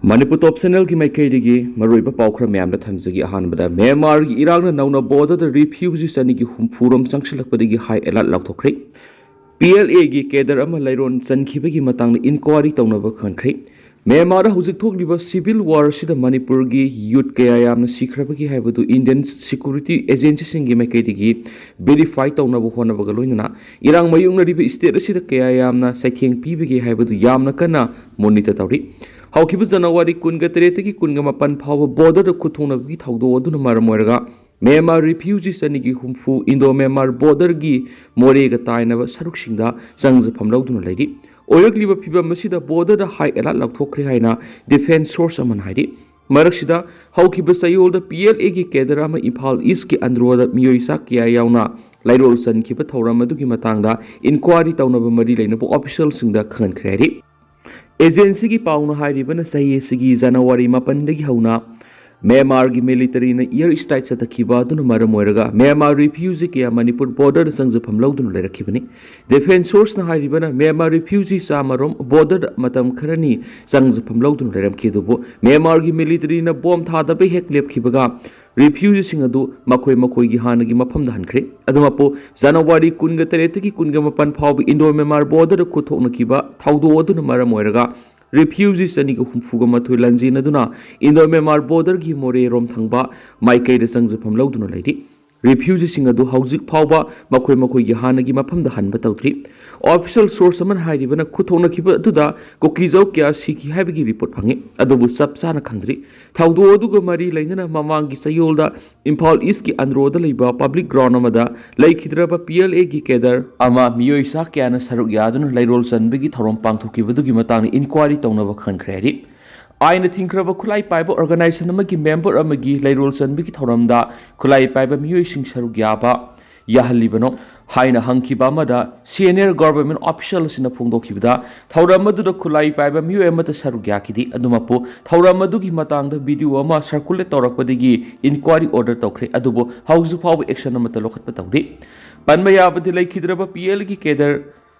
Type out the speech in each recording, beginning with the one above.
Manipur top channel ki maikaidigi maroiba paukra mayamda thamjagi ahanbada Myanmar gi Erangna Nouna border the refugee sani gi humfuram changsilakpadagi high alert laothok PLA gi kedar ama lairon chankhibagi matangna inquiry tawnaba khankhre Myanmar da hujik thokliba civil war sida Manipur gi youth kaya yamna sikhrabagi haibadu Indian security agency singi maikaidigi verify tawnaba honabaga loinana Erang mayungna riba state sida kaya yamna saitheng pibagi haibadu yamna kana monitor tawri Haukibu January kunga teretagi kunga mapan pawa border the kutuna gi thawdo aduna maramoraga Myanmar refugees anigi humfu Indo Myanmar border gi morega tainaba saruksingda sangja phamlauduna leidi oyakliba phiba masida border da high alert lathokre haina defense source aman haidi maraksida haukibu sayol da PLA gi kedara ma Imphal East ki androda miyoisa kya yauna lairol san khiba thawram adugi matangda inquiry tawnaba mari leinabo official singda khan khari Agency ki pauna hairibana sahi sigi January mapandagi hauna Myanmar gi military na air strike satakhiba duna maramoiraga Myanmar refugee kya Manipur border sangja phamlauduna lerakhibani defense source na hairibana Myanmar refugee samarom border matam kharani sangja phamlauduna leramkhidubo Myanmar gi military na bomb thadabe hek lepkhibaga refugee singadu makoi gi hanagi mafamda hankhre adumapo January kunga teretagi kunga mapan phawbi Indo Myanmar border kuthokna kiba thawdo aduna maramoiraga refugees aniga humfuga mathoi lanjina duna Indo Myanmar border gi more rom thangba maikai da sangja phamlauduna leidi refugees singadu hauzik phawba makoi gi hanagi mafamda hanba tawtri official source aman hairibana kuthokna kiba aduda kokizau kya siki haibagi report phangi adubu sapsana khangdri thawdo aduga mari lainana mamangi sayolda Imphal East ki androda leiba public ground amada laikhidraba PLA gi kedar ama miyoisa kyana saruk yaduna lairol sanbigi thorom pangthokibadugi matangni inquiry tawnaba khankhreari aina thinkraba khulai paiba organization amagi member amagi lairol sanbigi thoramda khulai paiba miyoising saruk yaba yahalibano haina hangkiba amada senior government official sina phongdokhibada thauramadu khulai paiba miyo amata saruk yakidi adumapo thauramadu gi matangda video ama circulate torakpadagi inquiry order tokre adubo hauju phaw action amata lokhatpa tawdi panmayabadi laikhidraba PL gi kedar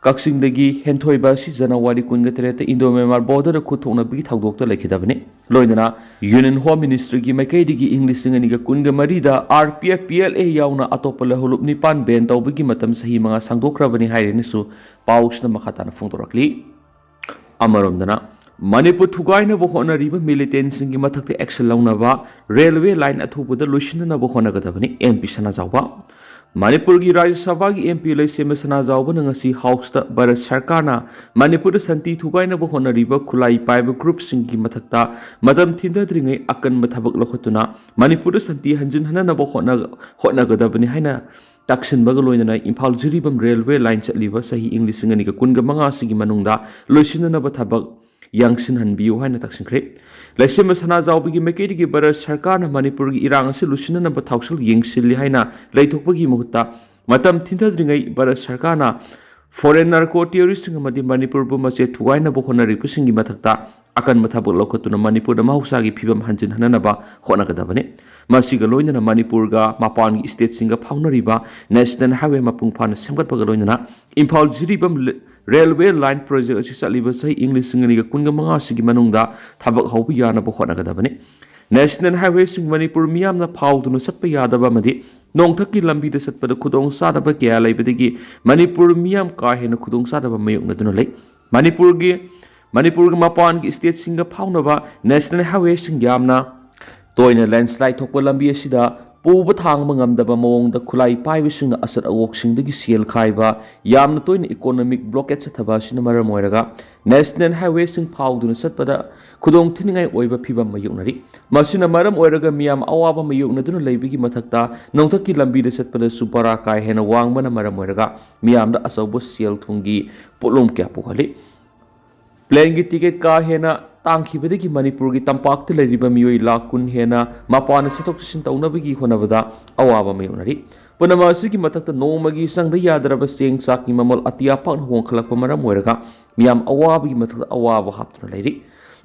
Kaksingdagi Henthoiba si January kunga tereta Indo Myanmar border kuthokna bigi thawdokta laikhidabani loinana Union Home Ministry gi makaidigi English singaniga kunga marida RPF PLA yauna atopala hulup nipan ben tawbigi matam sahi manga sangdokrabani hairenisu pausna makhatana phongdorakli amaromdana Manipur thugaina bo honariba militant singi mathakte action launaba railway line athubuda loisina bo honagadabani MP sana jawba Manipur gi Rajya Sabha gi MP lai sema sana jawbana ngasi house ta Bharat Sarkar na Manipur da santi thugaina bo honariba khulai paiba group singi mathakta madam thindadringai akan mathabak lokhatuna Manipur da santi hanjin hanana bo honagadabani haina taksin baga loinana Imphal jiribam railway line chatliba sahi English singani ga kunga manga sigi manungda loisinana ba thabak yangsin hanbiu haina taksinkhre laisema sana jawbigi mekedi Bharat Sarkar na Manipur gi irang se lusinana ba thawsul yengsilli haina leithokbagi muhutta matam thindadringai Bharat Sarkar na foreigner ko terrorist ngamadi Manipur bu mache thugaina bo honari pusingi mathakta akan mathabuk lokhatuna Manipur da mahausa gi phibam hanjin hanana ba honagadabane masiga loinana Manipur ga mapan gi state singa phaunariba national highway mapung phana semgatpaga loinana Imphal jiribam railway line project asi saliba sai English singani ga kunga manga sigi manungda thabak haubu yana bo honagadabane national highway sing Manipur miyamna phaudunu satpa yadaba madi nongthaki lambi da satpada khudong sadaba kya laibadagi Manipur miyam ka hena khudong sadaba mayukna dunu lei Manipur ga mapan gi state singa phaunaba national highway sing yamna toina landslide thokpa lambi asida puba thangma ngamdaba mawongda khulai paibising asat awoksingdagi sel khaiba yamna toina economic blockage sathaba sina maramoiraga national highway sing phauduna satpada khudong thiningai oiba phibam mayuknari masina maram oiraga miyam awaba mayukna duna leibigi mathakta nongthaki lambi da satpada supara kai hena wangmana maramoiraga miyamda asawbo sel thungi polom kya pukhali plane gi ticket ka hena tangkhibadagi Manipur gi tampakta leiriba miyoi lakun hena mapana satok sin taunabagi honabada awaba mayunari punama asigi matakta nomagi sangda yadaraba seng sakni mamol atia pan hongkhalakpa maram oiraga miyam awabagi matakta awaba haptuna leiri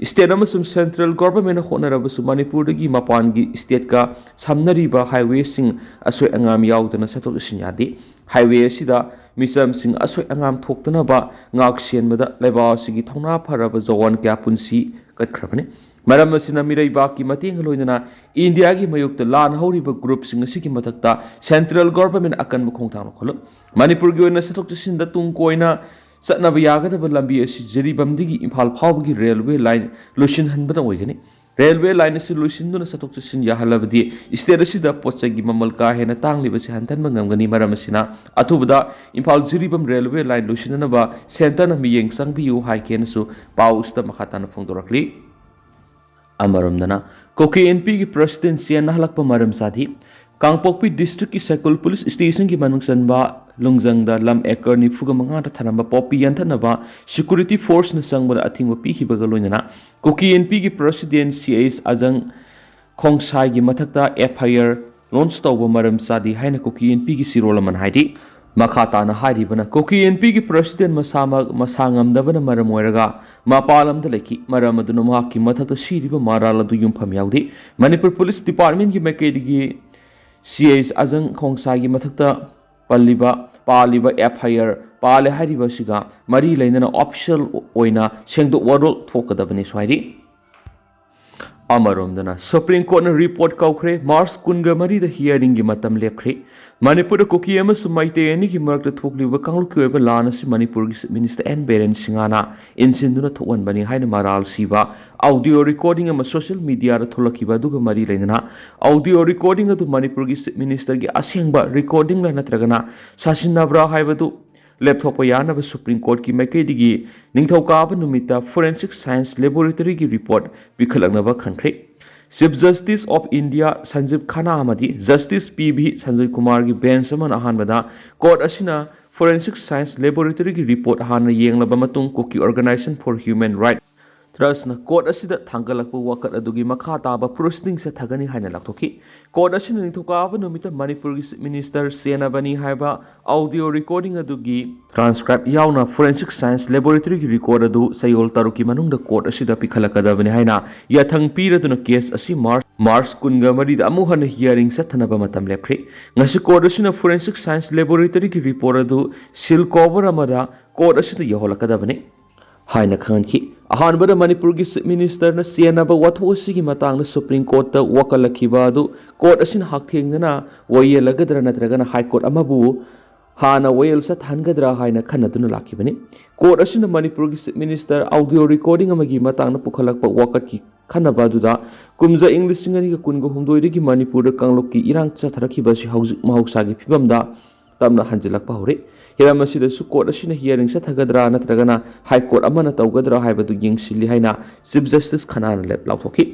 state amasung central government honaraba su Manipur dagi mapan gi state ka samnariba highway sing asoi angam yaudana satok sin yadi highway asida misam sing asoi angam thoktanaba ngak sienmada leba sigi thongna pharaba zawan kya punsi katkrabane Maram asina Miraibaki Mating Loinana, India gi Mayuk Lan Horiba group Singasiki Matakta, Central Government Akan Mukongtang Kolo. Manipur Guna Satok to Sinda Tunkoina, Satnaviaga the Lambi Jeribam Digi Impal Pawgi Railway Line, Lucian Hanbata Wagani. Railway line solution to Satok to Sin Yahalabdi, Isterasida Potsagi Mamalka and a Tangli Hantan Mangani Maramasina, Atubada, Impal Jeribam Railway Line Lucianaba, Santana Miyang Sangbiu High Kensu, Paus the Makatana Fondorakli. Amaramdana, Koki NP की presidency नहलक मरम साधी Kangpokpi district की सेकुल police station की मनुसनबा लुंगजंगदा lump एकर निफुग मंगाता थरंबा Poppy यंथनबा security force न संगबा a thing पीखिबा लोइना कोकी NP की president CS Ajang Khongsai की मथकता FIR launch तौबा मरम साधी हाइना कोकी एनपी की सिरोलमन हाइदी मखाताना हाइरिबना कोकी एनपी की प्रेसिडेंट मसांगमदबना मरम ओइरगा मापालमदा लेखि मरम अदुना माकी मथकता सिरिबा माराल अदु युमफम याउदे मणिपुर पुलिस डिपार्टमेंट की मैकेडगी सीएस अजंग खोंगसाई की मथकता पालिबा एफआईआर पाले हाइरिबा सिगा मरी लेना ऑफिशियल ओइना सेंगदो वरोल थोकदबनी स्वाइरी अमरोमदना सुप्रीम कोर्ट ने रिपोर्ट कौखरे मार्च कुनगा मरी द हियरिंग की मतम लेखरे मणिपुर कोकी अमसु माइतेनी की मरक थोकलिबा कांगलु की ओइबा लान असि मणिपुर की मिनिस्टर एन बेरेन सिंगाना इनसिंदुना थोवनबनी हाइन माराल सिबा ऑडियो रिकॉर्डिंग अम सोशल मीडिया रा थोलकिबा दुगा मरी लेना ऑडियो रिकॉर्डिंग अदु मणिपुर की मिनिस्टर की असेंबा रिकॉर्डिंग ला नत्रगना सासिनब्रा हाइबदु लैपटॉप यानब सुप्रीम कोर्ट की मैकेदी निंगथौकाब नुमिता फोरेंसिक साइंस लेबोरेटरी की रिपोर्ट पिखलनब खंख्रे chief justice of India Sanjiv Khanna justice P V Sanjay Kumar की बेंच अहानबदा कोर्ट असिना फोरेंसिक साइंस लेबोरेटरी की रिपोर्ट हाना येंगलब मतुंग कोकी organisation for human right trust court असिदा थांगलकप वकत अदुगी मखा ताबा प्रोसीडिंग से थगनी हाइना लाथोखी कोर्ट असिना निथोकाब नुमिता मणिपुर की मिनिस्टर सेनाबनी हाइबा ऑडियो रिकॉर्डिंग अदुगी ट्रांसक्राइब यावना फोरेंसिक साइंस लेबोरेटरी की रिकॉर्ड अदु सयोल तरुकी मनुंग कोर्ट असिदा पिखलकदबनी हाइना यथंग पीरदुना केस असि मार्च कुनगा मरी अमुहन हियरिंग सथनबा मतम लेखरे ngasi कोर्ट असिना फोरेंसिक साइंस लेबोरेटरी की रिपोर्ट अदु सिल कवर अमदा कोर्ट असिदा यहोलकदबनी हाइना खंखी अहानबद मणिपुर की चीफ मिनिस्टर सेनब वाथोसी की मतंग सुप्रीम कोर्ट वकलखिबा कोर्ट असिन हाक्थेंगना वयेलगद्र नत्रगना हाई कोर्ट अमबु हाना वयल सथानगद्रा हाइना खनदुना लाखिबनी कोर्ट असिन मणिपुर की चीफ मिनिस्टर ऑडियो रिकॉर्डिंग अमगी मतंग पुखलक वकत की खनबादुदा कुमजा इंग्लिश सिंगनी का कुनगो हुमदोइदे की मणिपुर कांगलोक की इरांग चथरखिबसी हौजिक महौसागी फिबमदा तमना हंजिलकपा हौरे हिराम असिदसु कोर्ट असिना हियरिंग सथगद्रा नत्रगना हाई कोर्ट अमना तौगद्रा हाइबदु यिंगसिलि हाइना चीफ जस्टिस खन्ना लेप लाउथोखि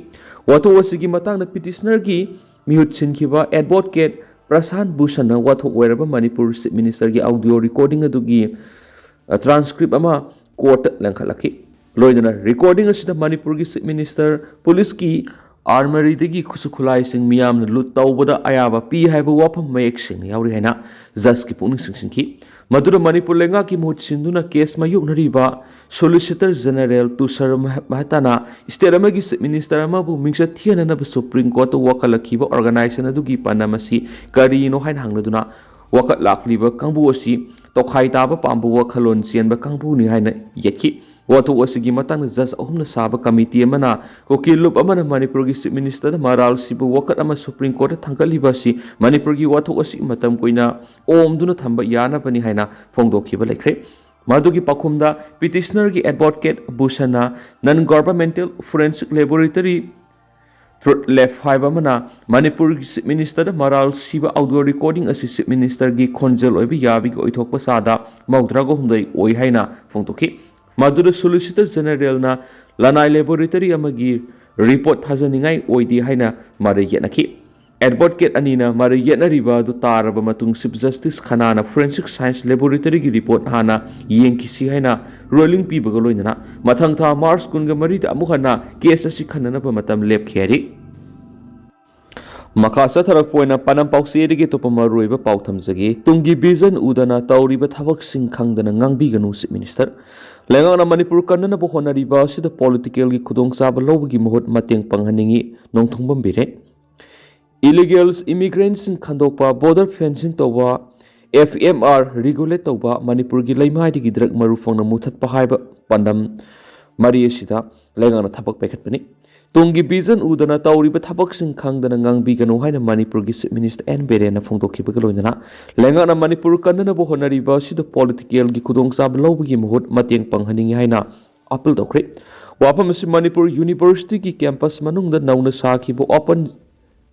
वाथो असिगी मतंग पिटिशनर की मिहुत सिनखिबा एडवोकेट प्रशांत भूषण वाथो ओइरबा मणिपुर चीफ मिनिस्टर की ऑडियो रिकॉर्डिंग अदुगी ट्रांसक्रिप्ट अमा कोर्ट लंखलखि लोइदना रिकॉर्डिंग असिदा मणिपुर की चीफ मिनिस्टर पुलिस की आर्मरी दगी खुसुखुलाई सिंग मियाम लुट तौबदा अयाबा पी हाइबा वाफम मयेक सिंग यावरि हाइना जज की पुनिंग सिंसिंखि मधुर मणिपुर लेंगा की मुहूर्त सिंधुना केस मायुकनरीबा सोलिसिटर जनरल तुषार महताना स्टेट अमगी चीफ मिनिस्टर अमबु मिंगसा थियननब सुप्रीम कोर्ट वकलखिबा ऑर्गेनाइजेशन अदुगी पानामसी करीनो हाइन हांगलदुना वकत लाखलिबा कांबु असि तोखाई ताबा पांबु वखलोन चेनबा कांबुनि हाइन यखि वाथो असिगी मतंग जज अहुमना साबा कमिटी अमना कोकी लुप अमना मणिपुर की चीफ मिनिस्टर माराल सिबु वकत अमा सुप्रीम कोर्ट थांगलिबासी मणिपुर की वाथो असि मतम कोइना ओमदुना थंबा यानाबनी हाइना फोंदोखिबा लेख्रे मधुगी पखुमदा पिटिशनर की एडवोकेट भूषणा नन गवर्नमेंटल फोरेंसिक लेबोरेटरी लेफ्ट हाइबमना मणिपुर की चीफ मिनिस्टर माराल सिबा ऑडियो रिकॉर्डिंग असि चीफ मिनिस्टर की खोंजल ओइबि याबि ओइथोकपा सादा मौद्रागो हुमदै ओइ हाइना फोंदोखि मधुर सोलिसिटर जनरल ना लनाई लेबोरेटरी अमगी रिपोर्ट थाजनिंगाई ओइदि हाइना मारे येनखि एडवोकेट अनीना मारे येनरिबा दु तारबा मतुंग chief justice Khanna forensic science laboratory की रिपोर्ट हाना येंकिसी हाइना रोलिंग पीबगा लोइना मथंग था मार्च कुनगा मरी अमुहना केस असि खन्ननबा मतम लेपखेरी मखा सथरकपोइना पनम पाउसेदगी तोपमरोइबा पाउथमजगी तुंगी विजन उदना तौरिबा थबकसिंग खंगदना ngangbiganu चीफ मिनिस्टर लेंगाना मणिपुर कन्ननबो होनरिबा सिदा पॉलिटिकल की खुदोंचाबा लौबगी महूत मतेंग पंगहनिंगी नोंथुंबम बिरे इलीगल्स इमिग्रेंट्स खंदोपा बॉर्डर फेंसिंग तौबा एफएमआर रेगुलेट तौबा मणिपुर की लैमाइदगी ड्रग मरुफोंना मुथतपा हाइबा पंदम मरी असिदा लेंगाना थबक पैखतपनि Tungi Bijan Udana Tauriba Tabaksing Kang the Ngang Bigano Hina Manipur Minister N. Berena Fondoki Bagalona, Langana Manipur Kandana Bohonari Bashi the political Gikudong Sab Lobi Mohut Matiang Panghaning Haina, Apple Dokri, Wapamasi Manipur University campus Manung the Nouna Saki Bo Open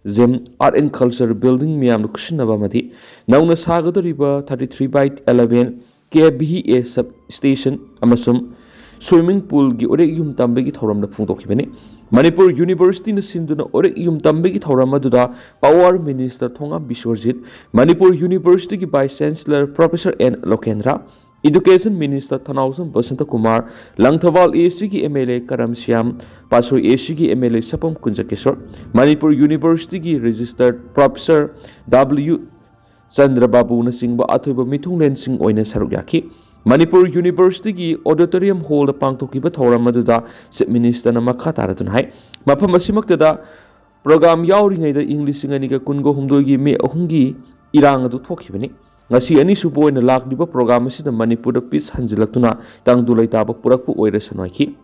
Zim Art and Culture Building Miam Kushinabamadi, Nouna Saga River 33/11 KBA substation Amasum swimming pool gi ore yum tambegi thoram da phungdoki bene Manipur University na sinduna ore yum tambegi thoram aduda Power Minister Thonga Biswarjit Manipur University ki Vice Chancellor Professor N. Lokendra Education Minister Thanausam Basanta Kumar Langthawal AC ki MLA Karam Syam Pasoi AC ki MLA Sapam Kunjakeshwar Manipur University ki Registered Professor W. Chandra Babu na singba athoiba mithunglen sing oina saruk yaki Manipur University ki Auditorium Hall da pangthokiba thoram aduda Chief Minister na makha taratun hai mafam asimaktada program yauringai da English ngani ka kungo humdoi gi me ahungi irang adu thokhibani ngasi ani subo oina lakliba program asida Manipur da peace hanjilaktuna tangdu laitaba purakpu oira sanoiki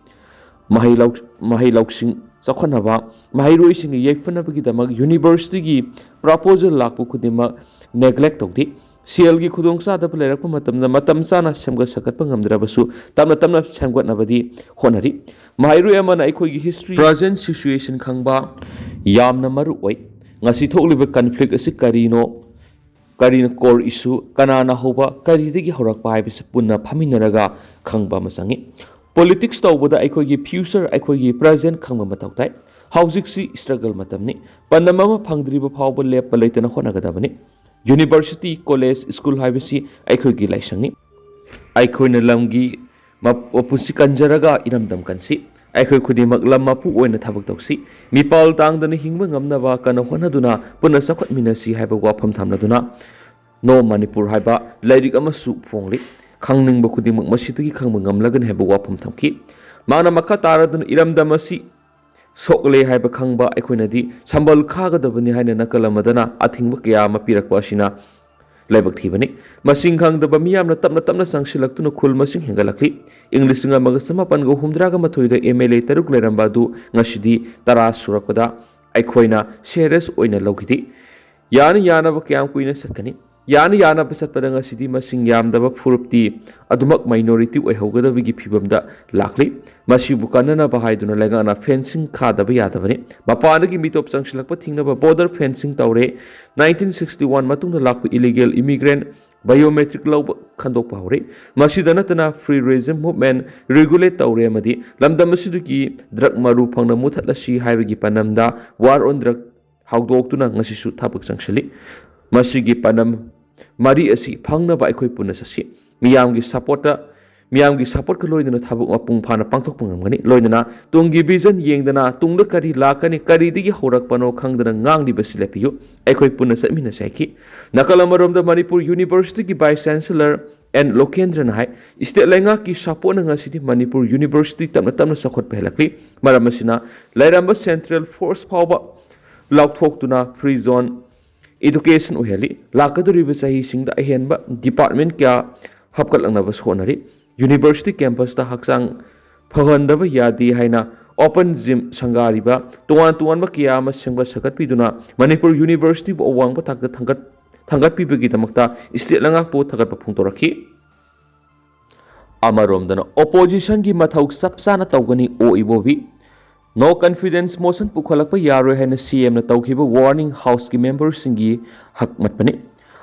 mahai lauksing sakhanaba mahai roising yefanabi damak university gi proposal lakpu khudima neglect tokdi CL gi khudongsa da playrakpa matamda matamsana semga sakatpa ngamdrabasu tamna semgatnabadi honari mahairu amana aikoi gi history present situation khangba yamna maru oi ngasi thokliba conflict asi karina core issue kanana hoba karidagi horakpa haibis punna phaminaraga khangba masangi politics tawbada aikoi gi future aikoi gi present khangba matautai housing si struggle matamni pandamama phangdriba phawba lepa leitana honagadabani University, College, School Haibisi, Aikogi Laishangi. Aikoina Lamgi, Mapusi Kanjaraga, Iramdam Kansi, Aiko Kudimak Lamapu, when a Tabak Toxi, Mipal Tang the Hingam Nava, Kanahonaduna, Punasakot Minasi, Haba Wapam Tamnaduna, no Manipur Haba, Lady Amasu Fongli, Kangning Bokudimak Masituki Kangam Lagan Haba Wapam Tamki, Mana Makatara than Iramdamasi. Sokle haiba khangba aikoinadi sambal khagadabani haina nakalamadana athingba kya ma pirakpa asina laibak thibani masing khangdaba miyamna tapna sangsilaktuna khul masing hengalakli english nga magasama pan go humdra ga mathoida MLA taruk leramba du ngasidi tara surakpada aikoina series oina logidi yana ba kyam kuina sakani yana basatpada ngasidi masing yamdaba furupti adumak minority oihogadabigi phibamda lakli Masibu kanana bahaiduna legana fencing khadaba yadabani mapanagi mitop sangsilakpa thingnaba border fencing tawre 1961 matungna lakpa illegal immigrant biometric law khandokpa hore masida natana free regime movement regulate tawre amadi lamdam asiduki drug maru phangna muthatlasi haibagi panamda war on drug hawdoktuna ngasisu thabak sangsili masigi panam mari asi phangna ba aikoi punasasi Miyamgi support ka loidana thabuk mapung phana pangthok pangamgani loidana tungi vision yengdana tungda kari lakani kari digi horak pano khangdana ngang di basilepiyo aikoi punna satmina saiki nakalamaromda Manipur University ki Vice Chancellor N. Lokendra na hai state lenga ki support na ngasidi Manipur University tamna sakhot phelakli maramasina lairamba Central Force phawba laothok tuna free zone education oheli lakaduri sahi singda ahenba department kya hapkal angnaba sonari University campus ta haksang phagandaba yadi haina open gym sangariba tuan ma kiya ma sengba sakat piduna Manipur University bo awang pa thangat pibagi damakta state langak po thagat pa phungtoraki amarom dana opposition gi mathau sapsana tawgani o ibobi no confidence motion pukhalakpa yaro haina CM na tawkhiba warning house ki members singi hak matpani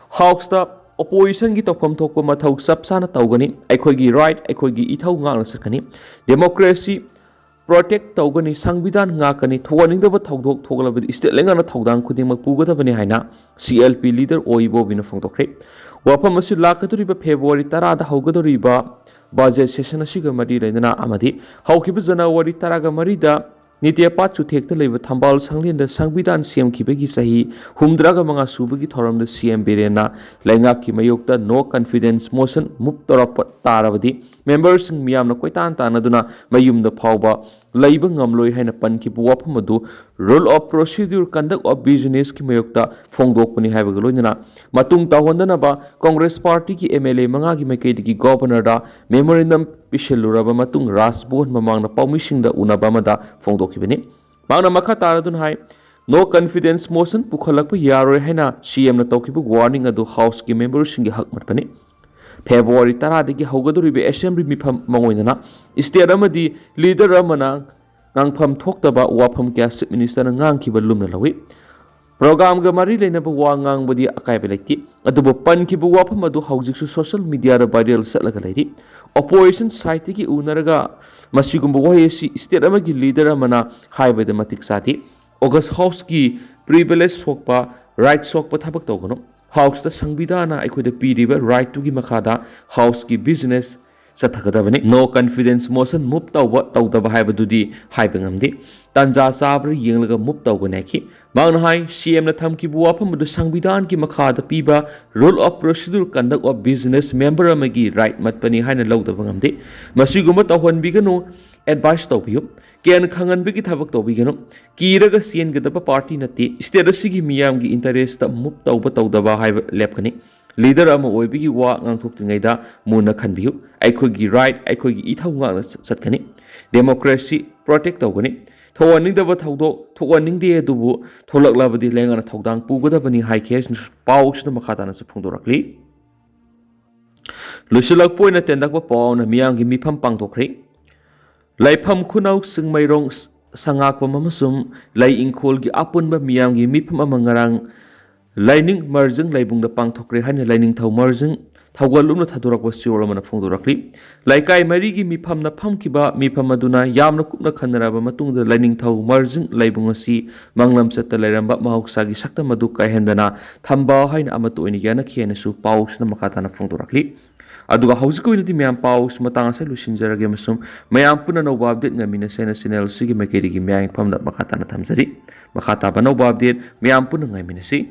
house ta opposition gi tokpam thokpa mathau sapsana tawgani aikhoigi right aikhoigi ithau ngangna sakani democracy protect tawgani sangbidan ngakani thoganingdaba thogdok thoglabadi state lengana thogdang khudingmak pugadabani haina CLP leader oibo bina phongtokre wafam asi lakaduriba February 10 da haugaduriba budget session asiga mari leina amadi haukiba January 10 ga mari da Nityapat Chuthekta leba Thambal Sanglenda Sangbidan CM Kibagi Sahi Humdraga Manga Subagi Thoramda CM Berena Laingaki Mayokta no confidence motion Muptorap Taravadi members Miyamna Koitan Tanaduna Mayum the Pauba Laiba Ngamloi Hana Panki Wapamadu rule of procedure conduct of business Ki Mayokta Fongdokpani Havagaloina Matung Tahondanaba Congress Party Ki MLA Mangagi Makedi Ki Governor da Memorandum Pisheluraba Matung Rasbon Mamang na Paumising da Unabamada Fongdokibini Mangna makha taradun hai no confidence motion pukhalakpa yaroi haina CM na tawkibu warning adu house ki members singi hak matpani February tara dagi haugaduribe assembly mifam mangoinana state amadi leader amana ngangpham thoktaba wafam kya chief minister na ngangkiba lumna lawi program ga mari leinaba wa ngangbadi akaibe laiti adubo pankiba wafam adu haujiksu social media ra viral satlaga lairi opposition side ki unaraga masigumba wahesi state amagi leader amana haibeda matik sati August house ki privilege sokpa right sokpa thabak tawgono house ta sangbidana aikoida piriba right to gi makhada house ki business sathagadabani no confidence motion move tawdaba haibadudi haibangamdi tanja sabra yenglaga move tawgonaki mangna hai CM na thamki buwa phamdu sangbidan ki makhada piba rule of procedure conduct of business member amagi right matpani haina lawdaba ngamdi masiguma tawhonbiganu advice tawbiyu Kian khangan bigi thabak tawbiganu kiraga sien gadaba party nati state asigi miyam gi interest ta mup tawba tawdaba haiba lepkani leader ama oibigi wa ngangthoktingaida muna khanbiyu aikogi right aikogi ithau ngana satkani democracy protect tawgani thawanningdaba thawdo thawanningde adubu tholaklabadi lengana thawdang pugadabani high case pawsna makhatana se phungdorakli lusilak poina tendakba pawna miyam gi mifam pangthokri Laifam kunau sing mairong sangak pamamasum lai ingkol gi apun ba miyam gi mipam amangarang laining marjing laibung da pang thokre han laining thau marjing thawgalum na thadurak wasiol mana phongdurakli laikai mari gi mipam na pham kiba mipam aduna yamna kupna khanara ba matung da laining thau marjing laibung asi manglam chatta lairamba mahoksa gi sakta madu kai hendana thamba haina amatu ini yana khiena su paus na makata na phongdurakli aduga hausiku inati myam paus matang ase lusinjarage masum mayam puna no update ngamina sena channel sigi makeri gi myang phamda makata na thamjari makata ba no update myam puna ngamina si